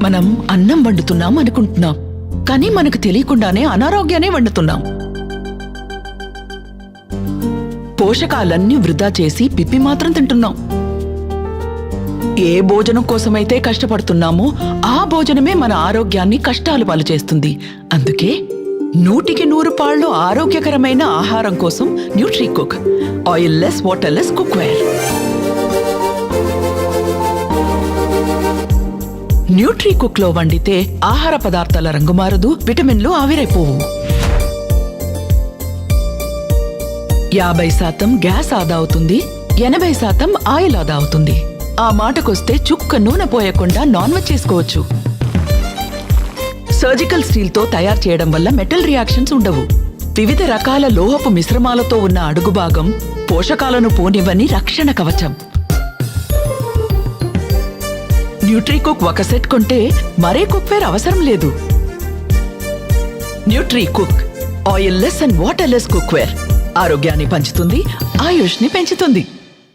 మనం అన్నం వండుతున్నాం అనుకుంటున్నాం, కానీ మనకు తెలియకుండానే అనారోగ్యాన్ని వండుతున్నాం. పోషకాలన్నీ వృధా చేసి పిప్పి మాత్రం తింటున్నాం. ఏ భోజనం కోసమైతే కష్టపడుతున్నామో ఆ భోజనమే మన ఆరోగ్యాన్ని కష్టాలు పాలు చేస్తుంది. అందుకే 100కి 100 పాళ్ళు ఆరోగ్యకరమైన ఆహారం కోసం Nutricook oil less water less cookware. Nutricook లో వండితే ఆహార పదార్థాల రంగు మారదు, విటమిన్లు ఆవిరైపోవు. 50% గ్యాస్ ఆదా అవుతుంది, 80% ఆయిల్ ఆదా అవుతుంది. ఆ మాటకొస్తే చుక్క నూనె పోయకుండా నాన్ వెజ్ చేసుకోవచ్చు. సర్జికల్ స్టీల్ తో తయారు చేయడం వల్ల మెటల్ రియాక్షన్స్ ఉండవు. వివిధ రకాల లోహపు మిశ్రమాలతో ఉన్న అడుగు భాగం పోషకాలను పోనివ్వని రక్షణ కవచం. న్యూట్రీకుక్ ఒక సెట్ కొంటే మరే కుక్వేర్ అవసరం లేదు. Nutricook oil less and water less cookware ఆరోగ్యాన్ని పంచుతుంది, ఆయుష్ని పెంచుతుంది.